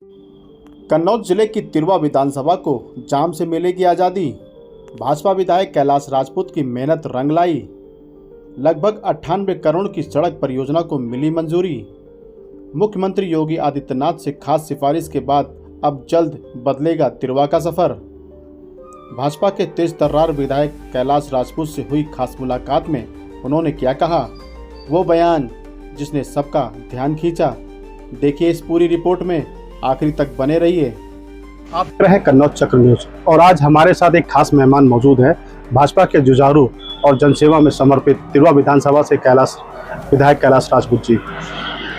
कन्नौज जिले की तिरवा विधानसभा को जाम से मिलेगी आज़ादी। भाजपा विधायक कैलाश राजपूत की मेहनत रंग लाई। लगभग 98 करोड़ की सड़क परियोजना को मिली मंजूरी। मुख्यमंत्री योगी आदित्यनाथ से खास सिफारिश के बाद अब जल्द बदलेगा तिरवा का सफर। भाजपा के तेज तर्रार विधायक कैलाश राजपूत से हुई खास मुलाकात में उन्होंने क्या कहा, वो बयान जिसने सबका ध्यान खींचा। देखिए इस पूरी रिपोर्ट में, आखिरी तक बने रहिए। आप देख रहे हैं कन्नौज चक्र न्यूज और आज हमारे साथ एक खास मेहमान मौजूद है। भाजपा के जुझारू और जनसेवा में समर्पित तिरवा विधानसभा से विधायक कैलाश राजपूत जी।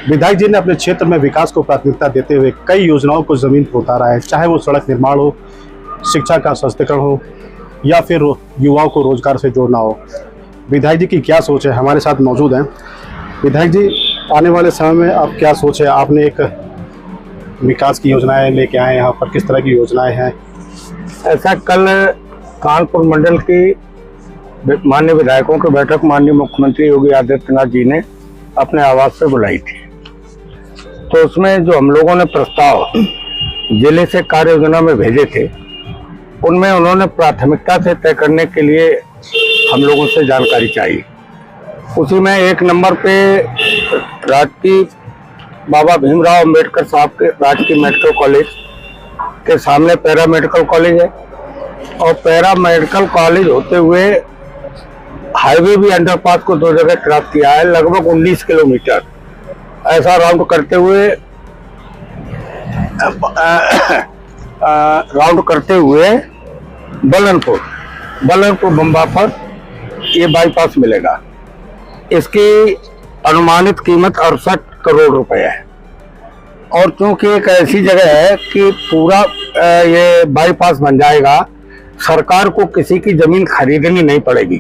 विधायक जी ने अपने क्षेत्र में विकास को प्राथमिकता देते हुए कई योजनाओं को जमीन पर उतारा है, चाहे वो सड़क निर्माण हो, शिक्षा का सशक्तिकरण हो या फिर युवाओं को रोजगार से जोड़ना हो। विधायक जी की क्या सोच है, हमारे साथ मौजूद हैं। विधायक जी, आने वाले समय में आप क्या सोच है? आपने एक विकास की योजनाएं लेके आए यहाँ पर, किस तरह की योजनाएं हैं? ऐसा कल कानपुर मंडल की माननीय विधायकों की बैठक माननीय मुख्यमंत्री योगी आदित्यनाथ जी ने अपने आवास पे बुलाई थी। तो उसमें जो हम लोगों ने प्रस्ताव जिले से कार्य योजना में भेजे थे, उनमें उन्होंने प्राथमिकता से तय करने के लिए हम लोगों से जानकारी चाहिए। उसी में एक नंबर पे राजकीय बाबा भीमराव अंबेडकर साहब के राजकीय मेडिकल कॉलेज के सामने पैरा मेडिकल कॉलेज है, और पैरा मेडिकल कॉलेज होते हुए हाईवे भी अंडरपास को 2 जगह क्रॉस किया है, लगभग 19 किलोमीटर ऐसा राउंड करते हुए बलनपुर बम्बा पर ये बाईपास मिलेगा। इसकी अनुमानित कीमत 68 करोड़ रुपए है, और क्योंकि एक ऐसी जगह है कि पूरा ये बाईपास बन जाएगा, सरकार को किसी की जमीन खरीदनी नहीं पड़ेगी।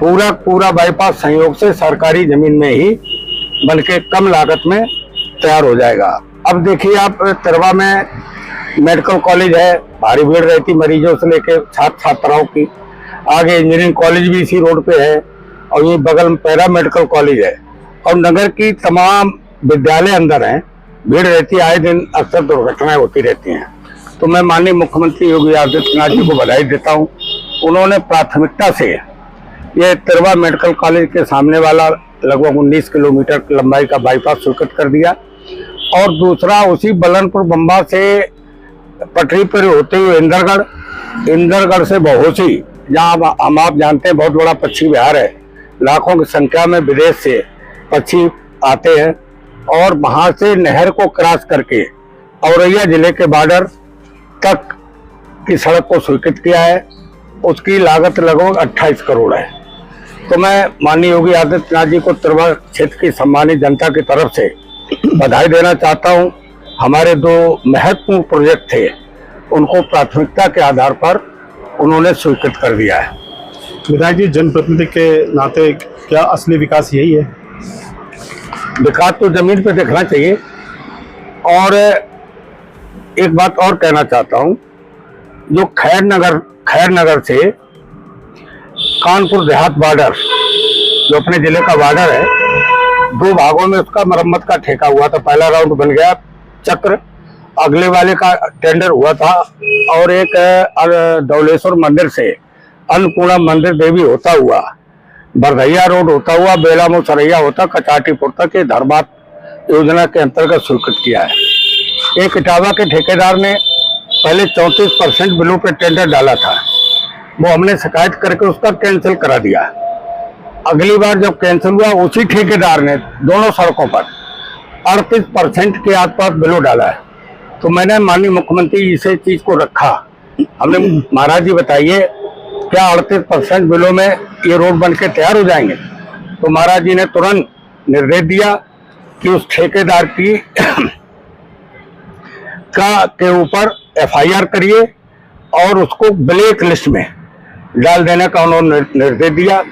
पूरा बाईपास संयोग से सरकारी जमीन में ही बल्कि कम लागत में तैयार हो जाएगा। अब देखिए आप, तिरवा में मेडिकल कॉलेज है, भारी भीड़ रहती मरीजों से लेके छात्र छात्राओं की। आगे इंजीनियरिंग कॉलेज भी इसी रोड पे है, और ये बगल में पैरा मेडिकल कॉलेज है, और नगर की तमाम विद्यालय अंदर हैं। भीड़ रहती है, आए दिन अक्सर दुर्घटनाएं होती रहती हैं। तो मैं माननीय मुख्यमंत्री योगी आदित्यनाथ जी को बधाई देता हूं। उन्होंने प्राथमिकता से ये तिरवा मेडिकल कॉलेज के सामने वाला लगभग 19 किलोमीटर लंबाई का बाईपास स्वीकृत कर दिया, और दूसरा उसी बलनपुर बम्बा से पटरी पर होते हुए इंदरगढ़ से बहोसी, जहाँ हम आप जानते हैं बहुत बड़ा पक्षी विहार है, लाखों की संख्या में विदेश से पक्षी आते हैं, और वहां से नहर को क्रॉस करके औरैया जिले के बॉर्डर तक की सड़क को स्वीकृत किया है। उसकी लागत लगभग 28 करोड़ है। तो मैं माननीय योगी आदित्यनाथ जी को तिरवा क्षेत्र की सम्मानित जनता की तरफ से बधाई देना चाहता हूं। हमारे 2 महत्वपूर्ण प्रोजेक्ट थे, उनको प्राथमिकता के आधार पर उन्होंने स्वीकृत कर दिया है। विधायक जी, जनप्रतिनिधि के नाते क्या असली विकास यही है? विकास तो जमीन पे देखना चाहिए। और एक बात और कहना चाहता हूं, जो खैर नगर से कानपुर देहात बॉर्डर, जो अपने जिले का बॉर्डर है, 2 भागों में उसका मरम्मत का ठेका हुआ था। पहला राउंड बन गया चक्र, अगले वाले का टेंडर हुआ था, और एक धौलेश्वर मंदिर से अन्नपूर्णा मंदिर देवी होता हुआ, बरधैया रोड होता हुआ, बेला मुसरैया होता कचाटीपुर तक के धर्मात योजना के अंतर्गत स्वीकृत किया है। एक इटावा के ठेकेदार ने पहले 34% बिलों पे टेंडर डाला था, वो हमने शिकायत करके उसका कैंसिल करा दिया। अगली बार जब कैंसिल हुआ, उसी ठेकेदार ने दोनों सड़कों पर 38% के आसपास बिलों डाला है। तो मैंने माननीय मुख्यमंत्री इसे चीज को रखा, हमने महाराज जी बताइए क्या 38% बिलों में ये रोड बन के तैयार हो जाएंगे? तो महाराज जी ने तुरंत निर्देश दिया कि उस ठेकेदार की के ऊपर FIR करिए और उसको ब्लैक लिस्ट में डाल देने का उन्होंने निर्देश दिया।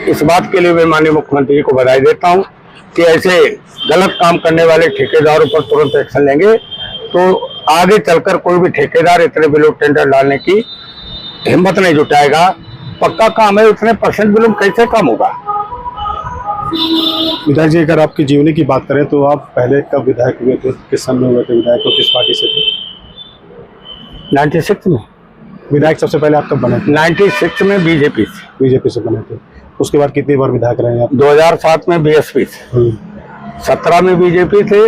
इस बात के लिए मैं माननीय मुख्यमंत्री जी को बधाई देता हूं कि ऐसे गलत काम करने वाले ठेकेदारों पर तुरंत एक्शन लेंगे, तो आगे चलकर कोई भी ठेकेदार इतने बिलों टेंडर डालने की हिम्मत नहीं जुटाएगा। पक्का काम है, इतने % बिलों कैसे कम होगा? विधायक जी, अगर आपकी जीवनी की बात करें तो आप पहले कब विधायक हुए थे, किस सन में हुए थे विधायक और किस पार्टी से थे? 96 में। विधायक सबसे पहले आप कब बने थे? 96 में बीजेपी से। बीजेपी से बने थे। उसके बाद कितनी बार विधायक रहे हैं आप? 2007 में बीएसपी से, 17 में बीजेपी थे,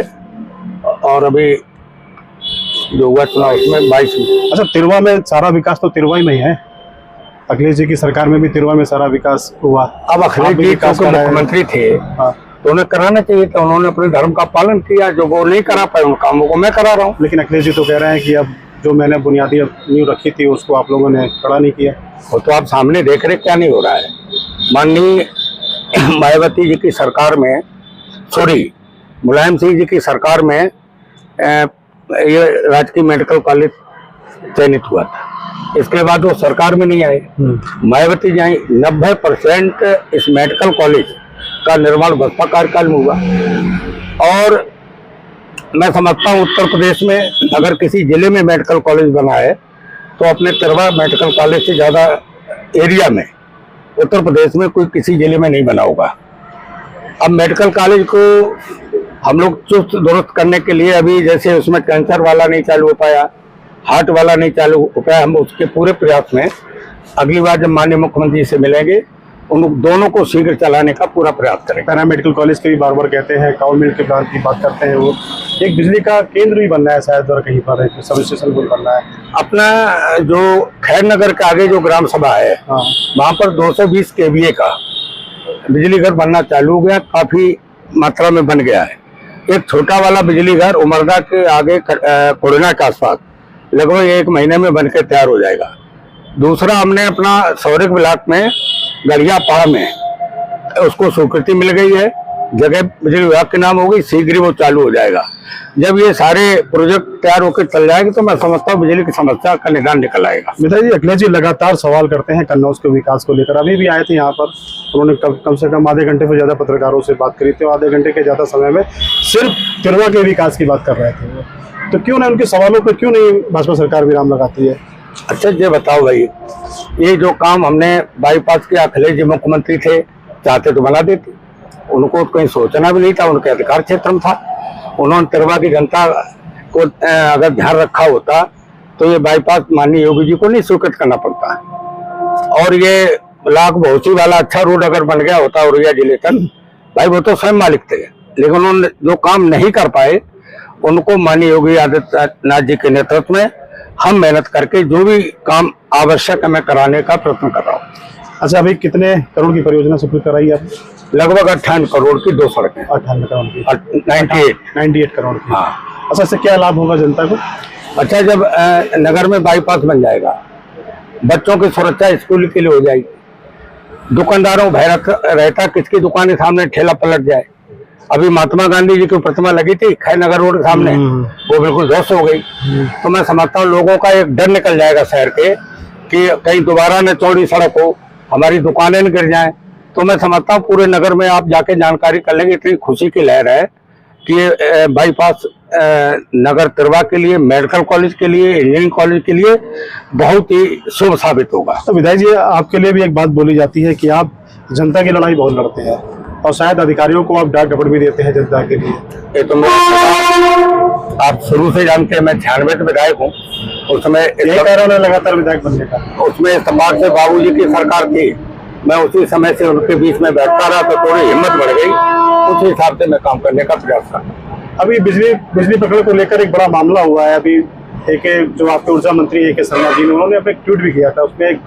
और अभी जो हुआ चुनाव उसमें 22 में। अच्छा, तिरवा में सारा विकास तो तिरवा ही में ही है। अखिलेश जी की सरकार में भी तिरवा में सारा विकास हुआ। अब अखिलेश जी क्योंकि मुख्यमंत्री थे, हाँ, तो उन्हें कराना चाहिए था। उन्होंने अपने धर्म का पालन किया, जो वो नहीं करा पाए उन कामों को मैं करा रहा हूँ। लेकिन अखिलेश जी तो कह रहे हैं कि अब जो मैंने बुनियादी नींव रखी थी उसको आप लोगों ने खड़ा नहीं किया। वो तो आप सामने देख रहे क्या नहीं हो रहा है। माननीय मायावती जी की सरकार में, सॉरी मुलायम सिंह जी की सरकार में ये राजकीय मेडिकल कॉलेज चयनित हुआ था। इसके बाद वो सरकार में नहीं आए। मायावती जी आई, 90% इस मेडिकल कॉलेज का निर्माण बसपा कार्यकाल में हुआ। और मैं समझता हूँ उत्तर प्रदेश में अगर किसी जिले में मेडिकल कॉलेज बना है तो अपने तिरवा मेडिकल कॉलेज से ज़्यादा एरिया में उत्तर प्रदेश में कोई किसी जिले में नहीं बना होगा। अब मेडिकल कॉलेज को हम लोग चुस्त दुरुस्त करने के लिए अभी जैसे उसमें कैंसर वाला नहीं चालू हो पाया, हार्ट वाला नहीं चालू हो पाया, हम उसके पूरे प्रयास में अगली बार जब माननीय मुख्यमंत्री से मिलेंगे उन दोनों को शीघ्र चलाने का पूरा प्रयास करेंगे। पैरा मेडिकल कॉलेज के भी बार बार कहते हैं, काउ मिल के प्लांट की बात करते हैं। वो एक बिजली का केंद्र भी बनना है शायद, और कहीं पर एक सब स्टेशन भी बनना है। अपना जो खैर नगर के आगे जो ग्राम सभा है, हाँ, वहाँ पर 220 kVA का बिजली घर बनना चालू हो गया, काफी मात्रा में बन गया है। एक छोटा वाला बिजली घर उमरदा के आगे कोरोना के आसपास लगभग 1 महीने में बनकर तैयार हो जाएगा। दूसरा हमने अपना सौरिक ब्लॉक में गड़िया पहाड़ में उसको स्वीकृति मिल गई है, जगह बिजली विभाग के नाम होगी, शीघ्र ही वो चालू हो जाएगा। जब ये सारे प्रोजेक्ट तैयार होकर चल जाएंगे तो मैं समझता हूँ बिजली की समस्या का निदान निकल आएगा। मित्रा जी, अखिलेश जी लगातार सवाल करते हैं कन्नौज के विकास को लेकर। अभी भी आए थे यहाँ पर, उन्होंने कम से कम आधे घंटे से ज्यादा पत्रकारों से बात करी थी और आधे घंटे के ज्यादा समय में सिर्फ तिरवा के विकास की बात कर रहे थे वो। तो क्यों ना उनके सवालों पर क्यों नहीं भाजपा सरकार विराम लगाती है? अच्छा ये बताओ भाई, ये जो काम हमने बाईपास किया, अखिलेश जी मुख्यमंत्री थे, चाहते तो बना देते, उनको कहीं सोचना भी नहीं था, उनके अधिकार क्षेत्र में था। उन्होंने तिरवा की जनता को अगर ध्यान रखा होता तो ये बाईपास माननीय योगी जी को नहीं स्वीकृत करना पड़ता। और ये लाख बहुसी वाला अच्छा रोड अगर बन गया होता औरैया जिले तक, भाई वो तो स्वयं मालिक थे। लेकिन उन्होंने जो काम नहीं कर पाए उनको माननीय योगी आदित्यनाथ जी के नेतृत्व में हम मेहनत करके जो भी काम आवश्यक है मैं कराने का प्रयत्न कर रहा हूँ। अच्छा, अभी कितने करोड़ की परियोजना स्वीकृत कराई आप? लगभग 58 करोड़ की 2 सड़कें। 58 करोड़ की, 98 करोड़ की। हाँ। अच्छा, इससे क्या लाभ होगा जनता को? अच्छा, जब नगर में बाईपास बन जाएगा, बच्चों की सुरक्षा स्कूल के लिए हो जाएगी। दुकानदारों भय रहता किसकी दुकान के सामने ठेला पलट जाए। अभी महात्मा गांधी जी की प्रतिमा लगी थी खैर नगर रोड के सामने, वो बिल्कुल ध्वस्त हो गई। तो मैं समझता हूँ लोगों का एक डर निकल जाएगा शहर के कि कहीं दोबारा न चौड़ी सड़क हो, हमारी दुकानें न गिर जाएं। तो मैं समझता हूँ पूरे नगर में आप जाके जानकारी कर लेंगे, इतनी खुशी की लहर है कि ये बाईपास नगर तिरवा के लिए, मेडिकल कॉलेज के लिए, इंजीनियरिंग कॉलेज के लिए बहुत ही शुभ साबित होगा। तो विधायक जी, आपके लिए भी एक बात बोली जाती है कि आप जनता की लड़ाई बहुत लड़ते हैं और शायद अधिकारियों को आप डांट डपट भी देते हैं जनता के लिए। ये तो मैं आप शुरू से जानते हैं, मैं 96 विधायक हूँ। उस समय यही कारण है लगातार विधायक बनने का। उसमें इस्तेमाल से बाबूजी की सरकार थी, मैं उसी समय से उनके बीच में बैठता रहा तो थोड़ी हिम्मत बढ़ गई, उस हिसाब से मैं काम करने का प्रयास कर। अभी बिजली प्रकरण को लेकर एक बड़ा मामला हुआ है। अभी एक जो आपके ऊर्जा मंत्री ए के शर्मा जी ने, उन्होंने अपने ट्वीट भी किया था, उसमें एक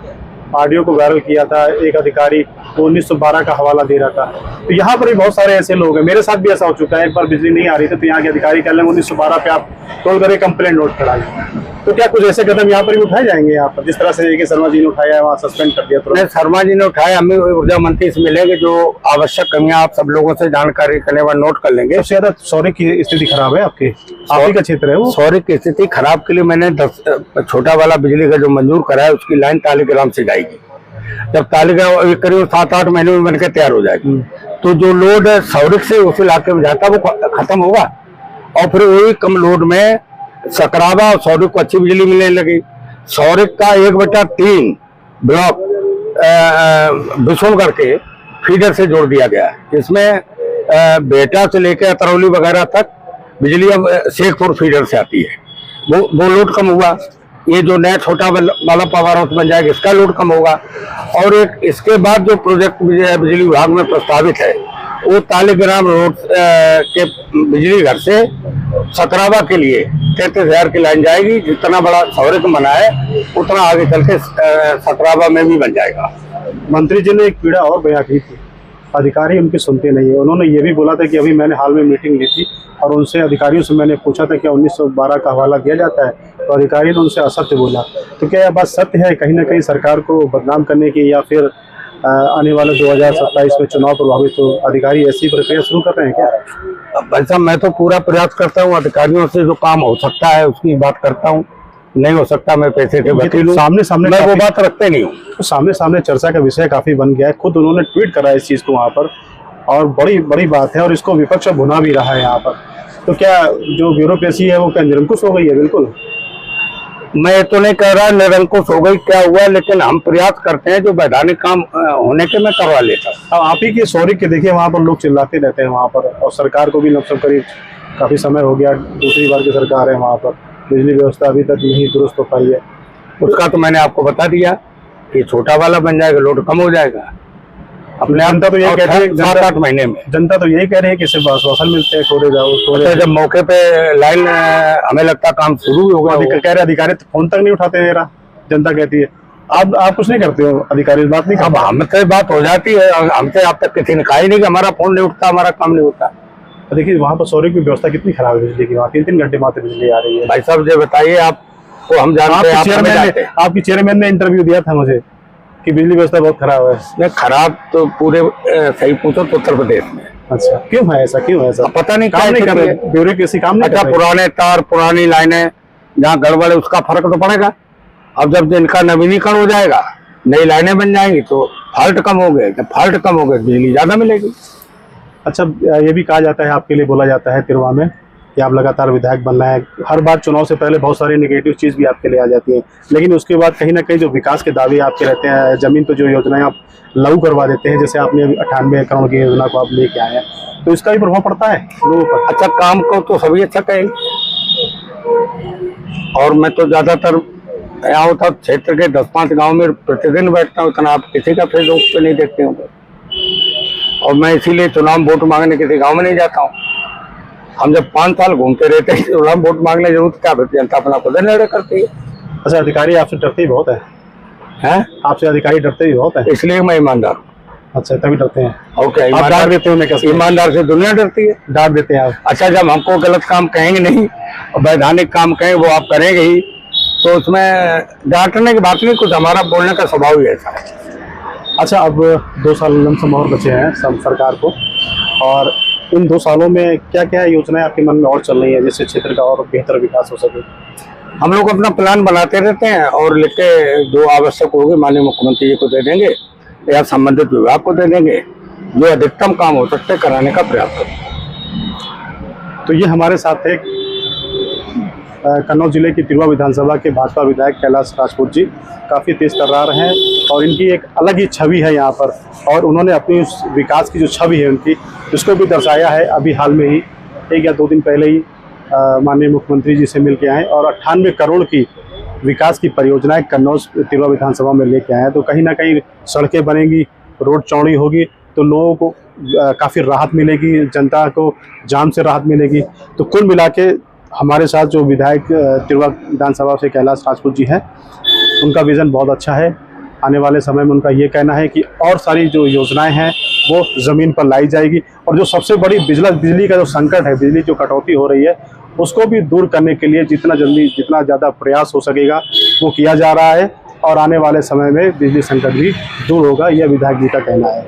ऑडियो को वायरल किया था। एक अधिकारी 1912 का हवाला दे रहा था। तो यहाँ पर भी बहुत सारे ऐसे लोग हैं, मेरे साथ भी ऐसा हो चुका है। एक बार बिजली नहीं आ रही थी तो यहाँ के अधिकारी कह रहे हैं 1912 पे आप कॉल करके कंप्लेंट नोट कराइए। तो क्या कुछ ऐसे कदम यहाँ पर भी उठाए जाएंगे? यहाँ पर जिस तरह से ए के शर्मा जी ने उठाया है, वहाँ सस्पेंड कर दिया तुरंत। शर्मा जी ने उठाया, हमें ऊर्जा मंत्री से मिलेंगे, जो आवश्यक कमियां आप सब लोगों से जानकारी करने वाले नोट कर लेंगे। सबसे ज्यादा सौरिक की स्थिति खराब है आपकी, आप ही का क्षेत्र है वो। सौरिक की स्थिति खराब के लिए मैंने 10 छोटा वाला बिजली का जो मंजूर करा है उसकी लाइन तालिग्राम से जाएगी। जब तालिग्राम करीब 7-8 महीने में बनकर तैयार हो जाएगी तो जो लोड सौरिक से उस इलाके में जाता है वो खत्म होगा और फिर वही कम लोड में सकरावा और सौरिक को अच्छी बिजली मिलने लगी। सौरिक का 1/3 ब्लॉक बिशोल करके फीडर से जोड़ दिया गया है। इसमें बेटा से लेकर अतरौली वगैरह तक बिजली अब शेखपुर फीडर से आती है। वो लोड कम हुआ। ये जो नया छोटा वाला पावर हाउस बन जाएगा, इसका लोड कम होगा। और एक इसके बाद जो प्रोजेक्ट बिजली विभाग में प्रस्तावित है, वो तालीग्राम रोड के बिजली घर से सकरावा के लिए 33,000 की लाइन जाएगी। जितना बड़ा सौरक बना है उतना आगे चल के सकरावा में भी बन जाएगा। मंत्री जी ने एक पीड़ा और बयां की थी, अधिकारी उनकी सुनते नहीं है। उन्होंने ये भी बोला था कि अभी मैंने हाल में मीटिंग ली थी और उनसे अधिकारियों से मैंने पूछा था क्या 1912 का हवाला दिया जाता है, तो अधिकारी ने उनसे असत्य बोला। तो क्या यह बात सत्य है, कहीं ना कहीं सरकार को बदनाम करने की, या फिर आने वाले 2027 में चुनाव प्रभावित तो अधिकारी ऐसी प्रक्रिया शुरू कर रहे हैं क्या? भाई साहब, मैं तो पूरा प्रयास करता हूँ, अधिकारियों से जो काम हो सकता है उसकी बात करता हूँ। नहीं हो सकता मैं पैसे से वकील हूं। सामने मैं वो बात रखते नहीं हूँ। तो सामने चर्चा का विषय काफी बन गया है। खुद उन्होंने ट्वीट करा इस चीज को वहां पर, और बड़ी बात है, और इसको विपक्ष भुना भी रहा है यहाँ पर। तो क्या जो ब्यूरोक्रेसी है वो क्या निरंकुश हो गई है? बिल्कुल मैं तो नहीं कह रहा निरंकुश हो गई क्या हुआ, लेकिन हम प्रयास करते हैं जो वैधानिक काम होने के मैं करवा लेता हूँ। अब आप ही के सॉरी के देखिए वहाँ पर लोग चिल्लाते रहते हैं वहाँ पर, और सरकार को भी लगभग करीब काफी समय हो गया, दूसरी बार की सरकार है वहाँ पर, बिजली व्यवस्था अभी तक नहीं दुरुस्त हो पाई है। उसका तो मैंने आपको बता दिया कि छोटा वाला बन जाएगा, लोड कम हो जाएगा अपने। जनता तो यही कह रही है, 7-8 महीने में जनता तो यही कह रही है कि सिर्फ आश्वासन मिलते हैं, छोड़े जाओ। जब मौके पे लाइन हमें लगता काम शुरू भी होगा, कह रहे अधिकारी तो फोन तक नहीं उठाते मेरा, जनता कहती है। आप कुछ नहीं करते हो, अधिकारी बात नहीं। अब हमसे बात हो जाती है, हमसे आप तक किसी ने कहा ही नहीं कि हमारा फोन नहीं उठता, हमारा काम नहीं होता। देखिए वहाँ पर सौर की व्यवस्था कितनी खराब है बिजली की, वहाँ 3-3 घंटे मात्र बिजली आ रही है। भाई साहब ये बताइए, आपको हम जानते हैं, आपकी चेयरमैन ने इंटरव्यू दिया था मुझे कि बिजली व्यवस्था बहुत खराब है। खराब तो पूरे सही पूछो तो उत्तर प्रदेश में। अच्छा, क्यों है ऐसा? पता नहीं, काम नहीं कर रहे, ब्यूरोक्रेसी काम नहीं कर रहे। पुराने तार, पुरानी लाइनें जहाँ गड़बड़ है उसका फर्क तो पड़ेगा। अब जब इनका नवीनीकरण हो जाएगा, नई लाइनें बन जाएंगी तो फॉल्ट कम हो गए। जब फॉल्ट कम हो गए बिजली ज्यादा मिलेगी। अच्छा, ये भी कहा जाता है, आपके लिए बोला जाता है तिरवा में कि आप लगातार विधायक बनना है। हर बार चुनाव से पहले बहुत सारी नेगेटिव चीज़ भी आपके लिए आ जाती है, लेकिन उसके बाद कहीं ना कहीं जो विकास के दावे आपके रहते हैं, जमीन पर जो योजनाएं आप लागू करवा देते हैं, जैसे आपने 98 करोड़ की योजना को आप लेके आए हैं, तो इसका भी प्रभाव पड़ता है लोगों पर। अच्छा, काम को तो सभी अच्छा कहेंगे, और मैं तो ज्यादातर यहाँ होता क्षेत्र के 10-5 गाँव में प्रतिदिन बैठता हूँ, इतना आप किसी का फेसबुक पे नहीं देखते होंगे। और मैं इसीलिए चुनाव वोट मांगने किसी गांव में नहीं जाता हूँ। हम जब 5 साल घूमते रहते हैं, चुनाव वोट मांगने जरूरत क्या, जनता अपना खुद निर्णय करती है। अच्छा, अधिकारी आपसे डरते ही बहुत है? आपसे अधिकारी डरते ही बहुत है, इसलिए मैं ईमानदार हूँ। अच्छा, तभी डरते हैं। और क्या ईमानदार देते हो? ईमानदार से दुनिया डरती है, डांट देते हैं आप। अच्छा, जब हमको गलत काम कहेंगे नहीं और वैधानिक काम कहें वो आप करेंगे ही, तो उसमें डांटने की बात नहीं, कुछ हमारा बोलने का स्वभाव ही ऐसा है। अच्छा, अब 2 साल लमसम और बचे हैं सरकार को, और इन 2 सालों में क्या क्या योजनाएं आपके मन में और चल रही है जिससे क्षेत्र का और बेहतर विकास हो सके? हम लोग अपना प्लान बनाते रहते हैं और लिख के जो आवश्यक होगी माननीय मुख्यमंत्री जी को दे देंगे या संबंधित विभाग को दे देंगे, जो अधिकतम काम हो सकते कराने का प्रयास करें। तो ये हमारे साथ थे कन्नौज जिले की तिरवा विधानसभा के भाजपा विधायक कैलाश राजपूत जी, काफ़ी तेज तर्रार हैं और इनकी एक अलग ही छवि है यहाँ पर, और उन्होंने अपनी उस विकास की जो छवि है उनकी, उसको भी दर्शाया है। अभी हाल में ही 1 या 2 दिन पहले ही माननीय मुख्यमंत्री जी से मिल के आए और 98 करोड़ की विकास की परियोजनाएं कन्नौज तिरवा विधानसभा में लेके आए हैं। तो कहीं ना कहीं सड़कें बनेंगी, रोड चौड़ी होगी, तो लोगों को काफ़ी राहत मिलेगी, जनता को जाम से राहत मिलेगी। तो कुल मिला के हमारे साथ जो विधायक तिरवा विधानसभा से कैलाश राजपूत जी हैं, उनका विज़न बहुत अच्छा है। आने वाले समय में उनका ये कहना है कि और सारी जो योजनाएं हैं वो ज़मीन पर लाई जाएगी, और जो सबसे बड़ी बिजली का जो संकट है, बिजली जो कटौती हो रही है, उसको भी दूर करने के लिए जितना जल्दी जितना ज़्यादा प्रयास हो सकेगा वो किया जा रहा है, और आने वाले समय में बिजली संकट भी दूर होगा, यह विधायक जी का कहना है।